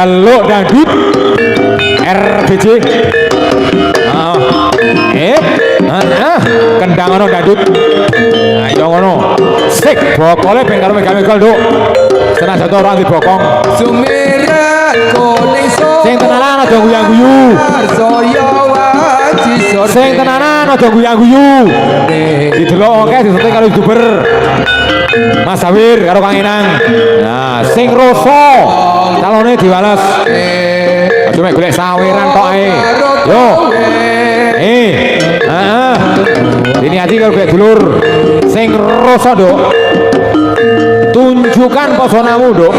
jaluk dangdut RBJ. Kendang ono dangdut. Ayo ngono. Sik bokole ben karo megal-megal nduk. Senajan ora dibokong. Sumirat kuning Sing tenanan aja guyu-guyu. Saya waji sore. Sing tenanan aja guyu-guyu. Didelok akeh diseting karo youtuber. Mas Sawir karo Kang Enang. Nah, sing rasa calone diwales. Aja mek golek sawiran tok ae. Yo. Ini hati karo golek dulur. Sing rasa, Nduk. Tunjukkan pesonamu, Nduk.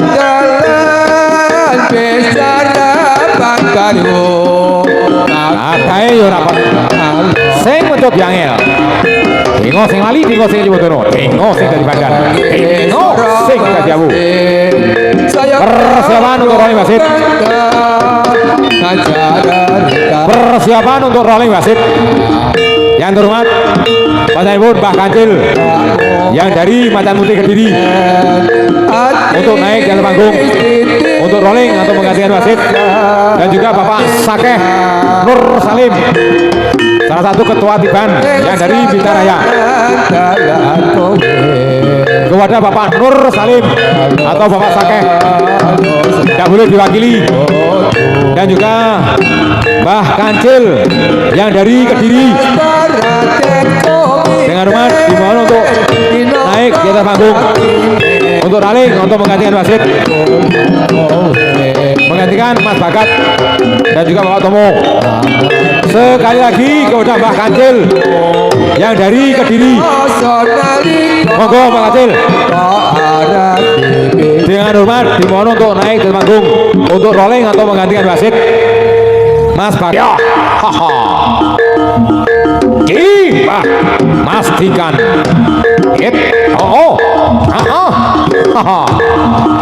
Jalan besara bangkaru. Akae yo ora sing metu diangel. Dingo sing lali, dingo sing diwodono. Dingo sing dadi badan. Dingo sing dadi awu. Persiapan untuk rolling wasit. Persiapan untuk rolling wasit. Yang terhormat Bapak Ibu Mbah Kancil yang dari Macan Putih Kediri untuk naik di atas panggung untuk rolling atau menggantikan wasit, dan juga Bapak Sakeh Nur Salim salah satu ketua Tiban yang dari Bintaraya. Kepada Bapak Nur Salim atau Bapak Sakeh tidak boleh diwakili, dan juga Mbah Kancil yang dari Kediri dengan hormat dimohon untuk naik di atas panggung untuk rolling untuk menggantikan wasit, menggantikan Mas Bagat dan juga Bapak Tomo. Sekali lagi kepada Mbah Kancil yang dari Kediri, monggo Mbah Kancil dengan hormat dimohon untuk naik di panggung untuk rolling atau menggantikan wasit Mas Bagat. Pastikan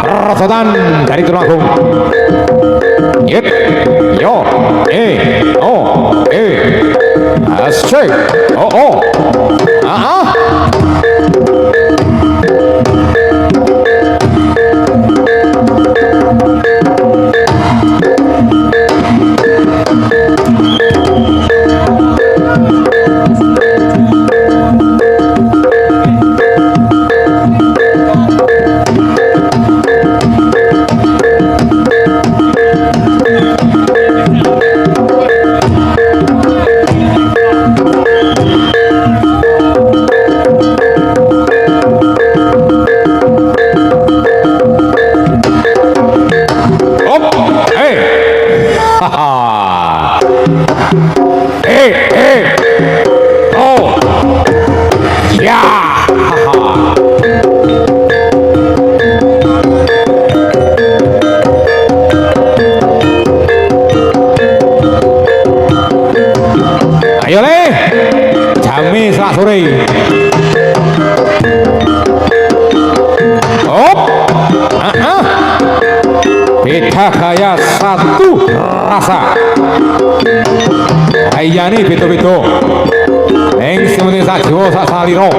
perosotan dari Tulungagung. Yo asyik ayo le jame selak sore. Beda gaya satu rasa, ayane beda-beda ning sementing sak jiwa sak salira.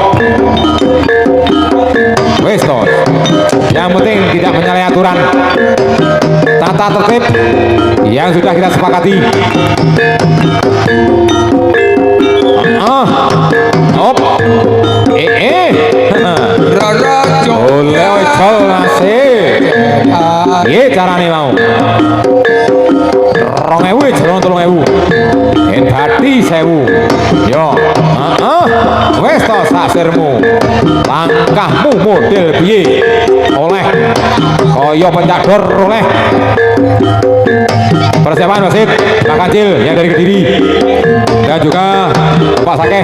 Wes to, yang penting tidak menyalahi aturan tata tertib yang sudah kita sepakati. Oleh ojol nasi iya carane mau 2.000 jelon 3.000 en hati 1.000 yo wes to saksirmu langkahmu model piye oleh kaya pencak dor oleh. Persiapan wasit Pak Kancil yang dari Kediri dan juga Pak Sakeh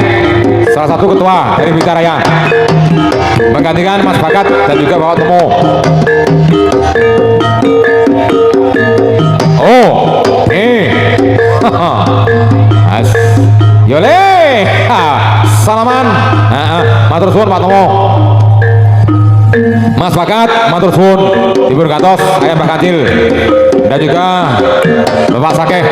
salah satu ketua dari Bintaraya menggantikan Mas Bagat dan juga Bapak Tomo. Yole salaman matur suwun Pak Tomo, Mas Bagat matur suwun Dipun gantos ayam Pak Kancil dan juga Bapak Sakeh.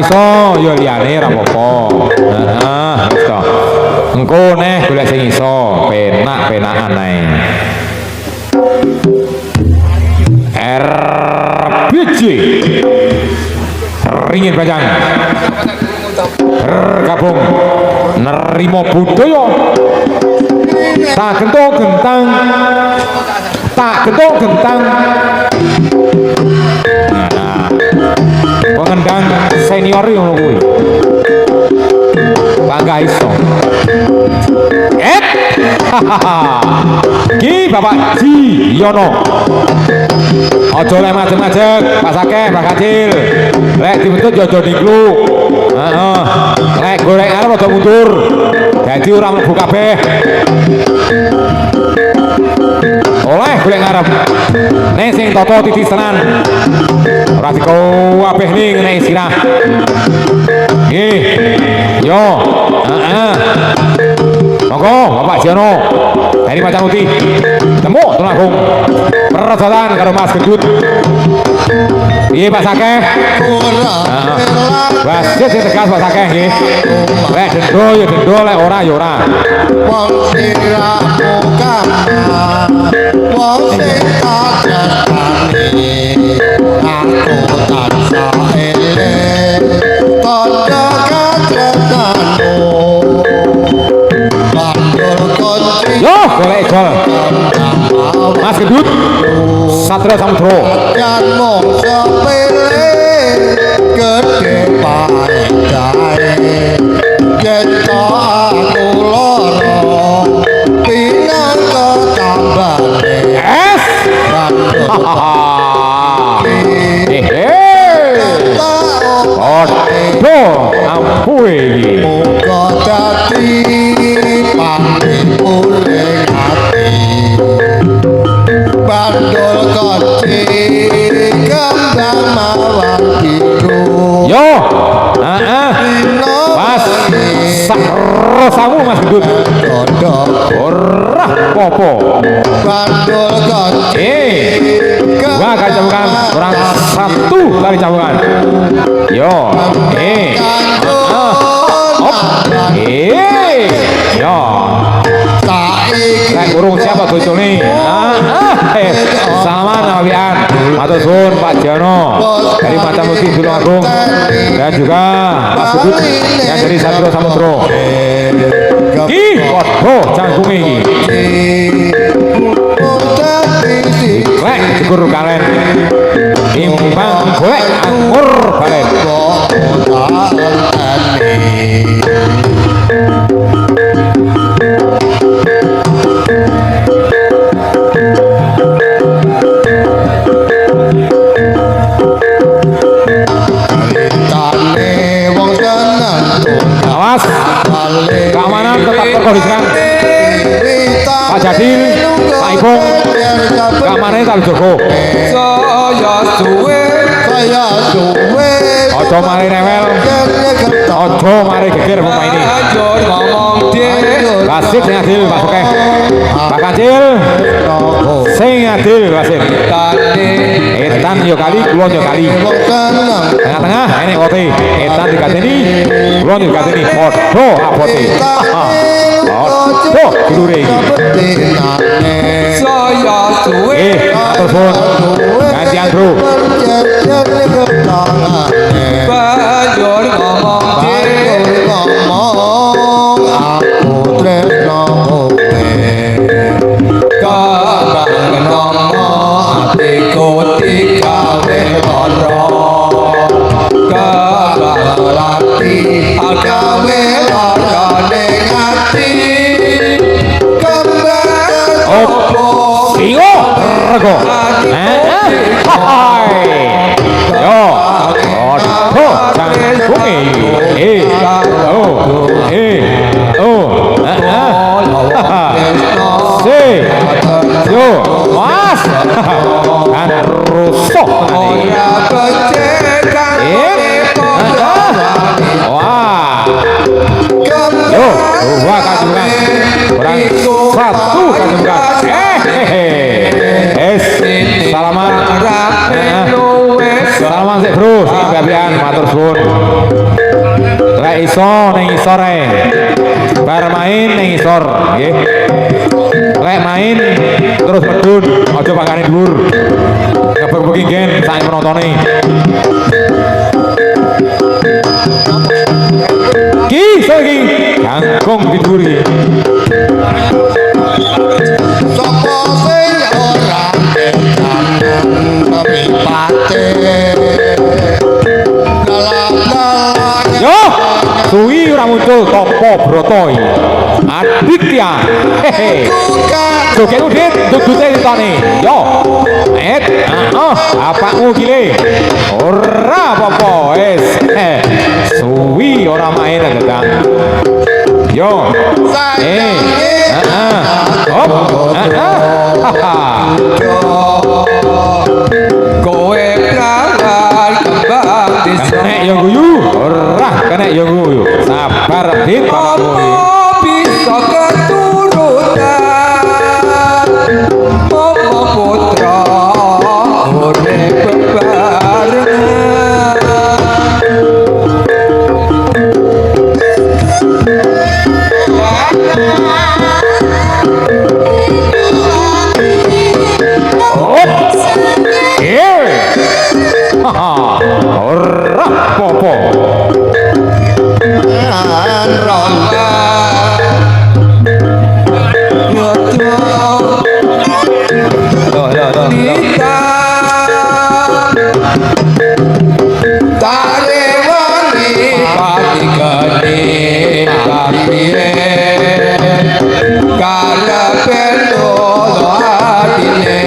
iso ya liyane ra apa-apa. Heeh, wis to. Engko neh golek sing iso, penak-penakan ae. RBJ ringin bajang gabung nerimo budaya tak gentong gentang nah, pengendang senior yang kuwi bangga iso ki Bapak Ji Yono ojo lek macem-macem Pak Sakeh Pak Kacil lek dibentuk jojo diklu lek goreng arep ojo mundur jadi ora mlebu kabeh oleh golek ngarep ning sing tata titis tenan ora dikowabeh ning nek sirah nggih yo monggo Bapak Jono dari Macan Putih temu Tulungagung perjodohan karo Mas Gedut piye Pak Sakeh wasit sing tegas Pak Sakeh nggih lek dendo ya dendo lek ora ya ora wong sira muka wong sing kadang-kadang aku tansah eling tandha kadang-kadang bandul kunci yo golek gol Mas Gedut Satria Samudra dan mung sepele gede paedae kita aku loro pinang ketambane es Odo ampun iki muga dadi pangguling ati bandul kunci kembang mawar biru yo Mas samu Mas Gedut dodok ora apa-apa bandul kunci dua kali cambukan kurang satu kali cambukan yo yo lek urung siapa bojone sama nawian matur suwun Pak Jono dari Macan Putih Tulungagung dan juga Mas Gedut yang dari Satria Samudra iki padha canggunge iki lek syukur kalen timbang golek anggur balen awas keamanan tetap terkondisikan Pak Jadil Pak Ipung keamanannya tak dijogo ojo mari rewel ojo mari geger pemain ini wasit sing adil Pak Sukeh Pak Kancil sing adil wasit etan yo kali kulon yo kali tengah-tengah enek wote etan dikateni kulon dikateni podo abote podo dulure iki matur suwun gantian bro banjur ngomong aku tresno kowe kabang ngomong atiku digawe lara kabang lati agawe lara ning ati kembang opo bingo rego yo odo cangkunge yo mas kan rusuh wah yo dua kacungan kurang satu kacungan salaman salaman sih bro sing babian matur suwun lek iso ning isor ae. Bar main ning isor, nggih. Lek main terus medun, aja pakane dhuwur. Ngebek-beki gen sak penontone. Ki, iki kangkung di dhuwur iki. Sapa sing ora kedanan mripate dalan Yo, suwi ora muncul topo broto iki. Aditya. Hehe. Joget udit, dudute ditone. Yo. Apakmu gile? Ora apa-apa, wis. Suwi ora main dadang. Yo. Hop. Kowe prangan kembang desa Kena yo guyu, ora kena yo guyu. Sabar dit bapakmu iki. bisa keturunan Momo putra urip bebarengan Haha, ora popo. ronda kita tarewani pati gede kapiye karepe dodo atine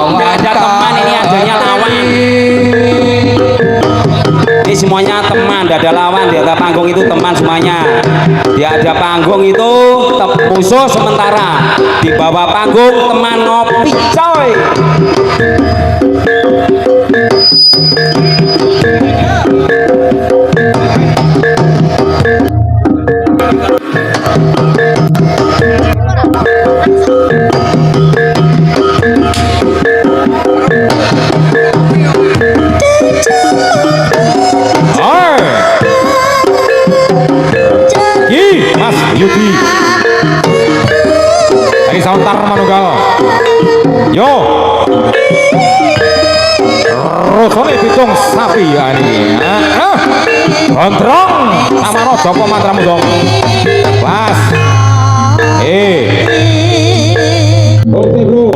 Nggak ada teman, ini adanya lawan. Ini semuanya teman, tidak ada lawan. Di atas panggung itu teman semuanya. Di ada panggung itu musuh sementara. Di bawah panggung teman ngopi coy. Mas Yudi dari Sauntar Manunggal. Yo Rosone pitung sapi ya ini. Gondrong Tamano Joko Mantramu dong. Pas Oke bro.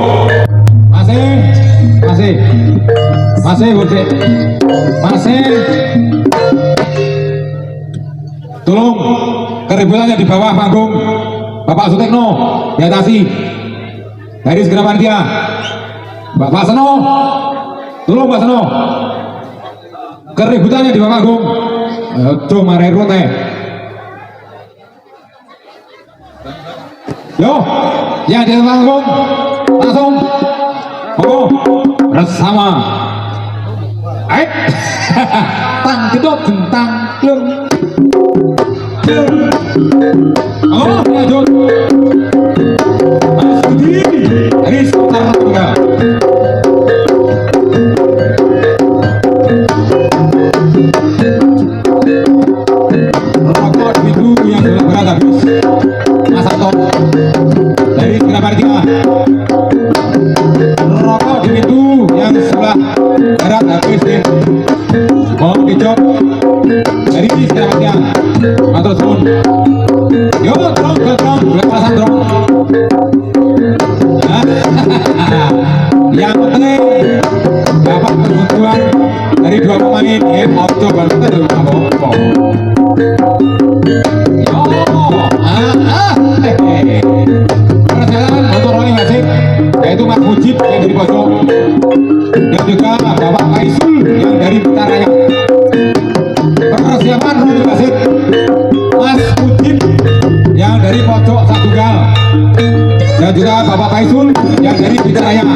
Masih Budi. Masih tolong keributannya di bawah panggung. Bapak Sutekno diatasi dari segera panitia. Bapak Seno, tolong Pak Seno, keributannya di bawah panggung. Aduh marahin rote. Yo, yang di panggung langsung bersama. Tang gedok gentang klung. Oh, lanjut. Mas Budi dari Sauntar Manunggal. Rokok itu yang sudah berat habis. Mas Anton dari segera panitia. Rokok di pintu yang sebelah barat habis nih. Mohon dijawab dari segera panitia. Atau sun. Yo, drong, belasan drong. Yang penting dapat persetujuan dari dua pemain. Ojo bal kita dulu apa-apa. Yo, perjalanan motor rolling wasit yaitu Mas Mujib yang dari Poso dan juga Bapak Kaisul yang dari Putaraya. Persiapan rolling wasit Mas Mujib yang dari pojok Satunggal dan juga Bapak Kaisul yang dari Putaraya.